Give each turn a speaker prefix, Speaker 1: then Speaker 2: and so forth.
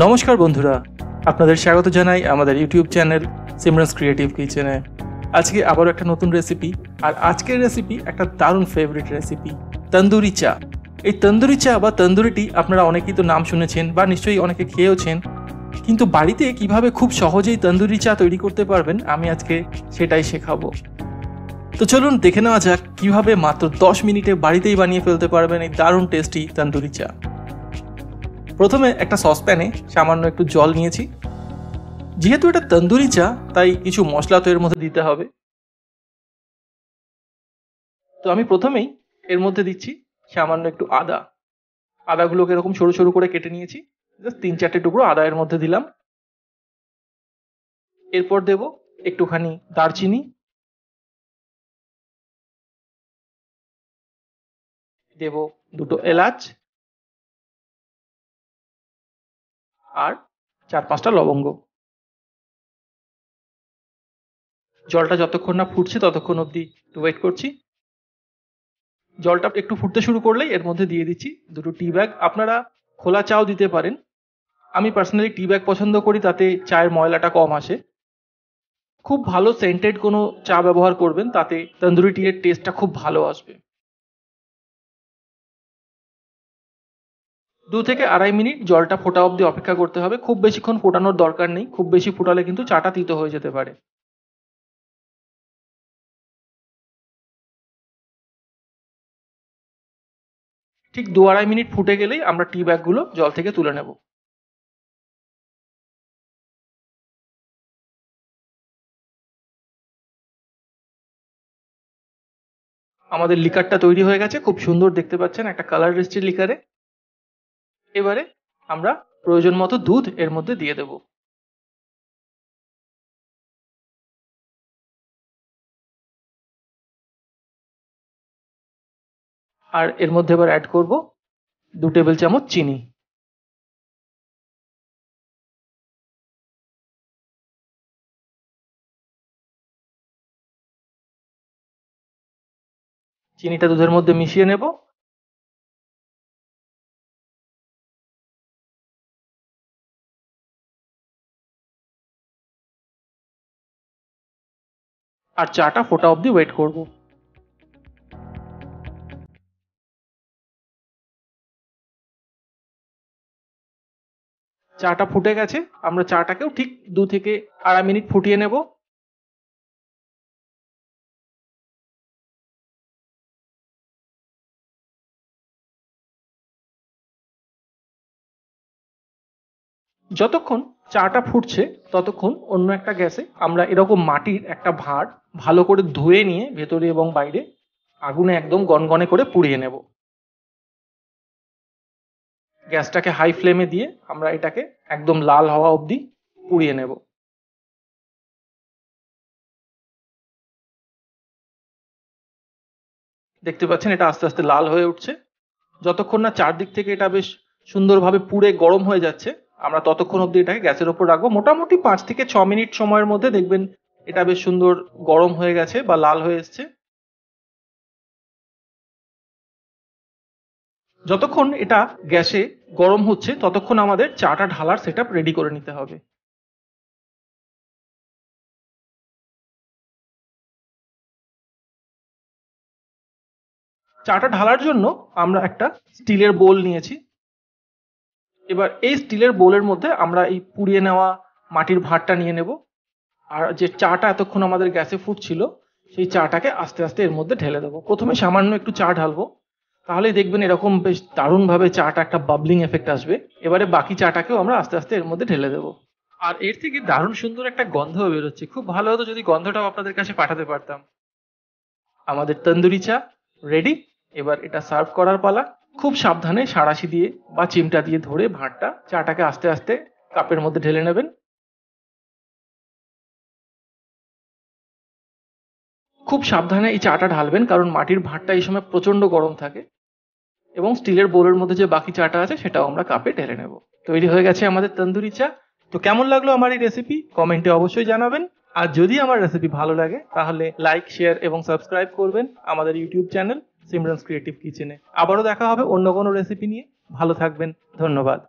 Speaker 1: নমস্কার বন্ধুরা, আপনাদের স্বাগত জানাই আমাদের ইউটিউব চ্যানেল সিমরানস ক্রিয়েটিভ কিচেনে। আজকে আবারও একটা নতুন রেসিপি, আর আজকের রেসিপি একটা দারুণ ফেভারিট রেসিপি, তন্দুরি চা। এই তন্দুরি চা বা তন্দুরিটি আপনারা অনেকেই তো নাম শুনেছেন বা নিশ্চয়ই অনেকে খেয়েওছেন, কিন্তু বাড়িতে কিভাবে খুব সহজেই তন্দুরি চা তৈরি করতে পারবেন আমি আজকে সেটাই শেখাবো। তো চলুন দেখে নেওয়া যাক কিভাবে মাত্র 10 মিনিটে বাড়িতেই বানিয়ে ফেলতে পারবেন এই দারুণ টেস্টি তন্দুরি চা। প্রথমে একটা সসপ্যানে সামান্য একটু জল নিয়েছি। যেহেতু এটা তন্দুরি চা তাই কিছু মশলা তো এর মধ্যে দিতে হবে। তো আমি প্রথমেই এর মধ্যে দিচ্ছি সামান্য একটু আদা। আদাগুলোকে এরকম সরু সরু করে কেটে নিয়েছি, জাস্ট 3-4টে টুকরো আদা এর মধ্যে দিলাম। এরপর দেব একটুখানি দারচিনি, দেব 2টো এলাচ আর 4-5টা লবঙ্গ। জলটা যতক্ষণ না ফুটছে ততক্ষণ অবধি ওয়েট করছি। জলটা একটু ফুটতে শুরু করলেই এর মধ্যে দিয়ে দিচ্ছি 2টো টি ব্যাগ। আপনারা খোলা চাও দিতে পারেন, আমি পার্সোনালি টি ব্যাগ পছন্দ করি, তাতে চায়ের ময়লাটা কম আসে। খুব ভালো সেন্টেড কোনো চা ব্যবহার করবেন, তাতে তন্দুরি টি এর টেস্টটা খুব ভালো আসবে। 2 থেকে 2.5 মিনিট জলটা ফোটা অবধি অপেক্ষা করতে হবে। খুব বেশিক্ষণ ফোটানোর দরকার নেই, খুব বেশি ফোটালে কিন্তু চাটা তিতো হয়ে যেতে পারে। ঠিক 2-2.5 মিনিট ফুটে গেলেই আমরা টি ব্যাগগুলো জল থেকে তুলে নেব। আমাদের লিকারটা তৈরি হয়ে গেছে, খুব সুন্দর দেখতে পাচ্ছেন, একটা কালার এসছে লিকারে। এবারে আমরা প্রয়োজন মতো দুধ এর মধ্যে দিয়ে দেব। আর এর মধ্যে এবার অ্যাড করব 2 টেবিল চামচ চিনি। চিনিটা দুধের মধ্যে মিশিয়ে নেব। আর চাটা ফোটা অবধি ওয়েট করব। চাটা ফুটে গেছে, আমরা চাটাকেও ঠিক 2 থেকে 2.5 মিনিট ফুটিয়ে নেব। যতক্ষণ চাটা ফুটছে ততক্ষণ অন্য একটা গ্যাসে আমরা এরকম মাটির একটা ভাঁড় ভালো করে ধুয়ে নিয়ে ভেতরে এবং বাইরে আগুনে একদম গনগনে করে পুড়িয়ে নেব। গ্যাসটাকে হাই ফ্লেমে দিয়ে আমরা এটাকে একদম লাল হওয়া অবধি পুড়িয়ে নেব। দেখতে পাচ্ছেন এটা আস্তে আস্তে লাল হয়ে উঠছে। যতক্ষণ না চারদিক থেকে এটা বেশ সুন্দরভাবে পুড়ে গরম হয়ে যাচ্ছে আমরা ততক্ষণ অবধি এটাকে গ্যাসের ওপর রাখবো। মোটামুটি 5 থেকে 6 মিনিট সময়ের মধ্যে দেখবেন এটা বেশ সুন্দর গরম হয়ে গেছে বা লাল হয়ে এসছে। যতক্ষণ এটা গ্যাসে গরম হচ্ছে ততক্ষণ আমাদের চাটা ঢালার সেটআপ রেডি করে নিতে হবে। চাটা ঢালার জন্য আমরা একটা স্টিলের বোল নিয়েছি। এবার এই স্টিলের বোলের মধ্যে আমরা এই পুড়িয়ে নেওয়া মাটির ভাঁড়টা নিয়ে নেব। আর যে চাটা এতক্ষণ আমাদের গ্যাসে ফুটছিল সেই চাটাকে আস্তে আস্তে এর মধ্যে ঢেলে দেবো। প্রথমে সামান্য একটু চা ঢালবো, তাহলেই দেখবেন এরকম বেশ দারুণভাবে চাটা একটা বাবলিং এফেক্ট আসবে। এবারে বাকি চাটাকেও আমরা আস্তে আস্তে এর মধ্যে ঢেলে দেবো। আর এর থেকে দারুণ সুন্দর একটা গন্ধ বেরোচ্ছে, খুব ভালো হতো যদি গন্ধটাও আপনাদের কাছে পাঠাতে পারতাম। আমাদের তন্দুরি চা রেডি। এবার এটা সার্ভ করার পালা। খুব সাবধানে সাঁড়াশি দিয়ে বা চিমটা দিয়ে ধরে ভাঁড়টা চাটাকে আস্তে আস্তে কাপের মধ্যে ঢেলে নেবেন। খুব সাবধানে এই চাটা ঢালবেন, কারণ মাটির ভাঁড়টা এই সময় প্রচন্ড গরম থাকে। এবং স্টিলের বোলের মধ্যে যে বাকি চাটা আছে সেটাও আমরা কাপে ঢেলে নেব। তৈরি হয়ে গেছে আমাদের তন্দুরি চা। তো কেমন লাগলো আমার এই রেসিপি কমেন্টে অবশ্যই জানাবেন। আর যদি আমার রেসিপি ভালো লাগে তাহলে লাইক, শেয়ার এবং সাবস্ক্রাইব করবেন আমাদের ইউটিউব চ্যানেল সিমরানস ক্রিয়েটিভ কিচেনে। আবারও দেখা হবে অন্য কোনো রেসিপি নিয়ে। ভালো থাকবেন, ধন্যবাদ।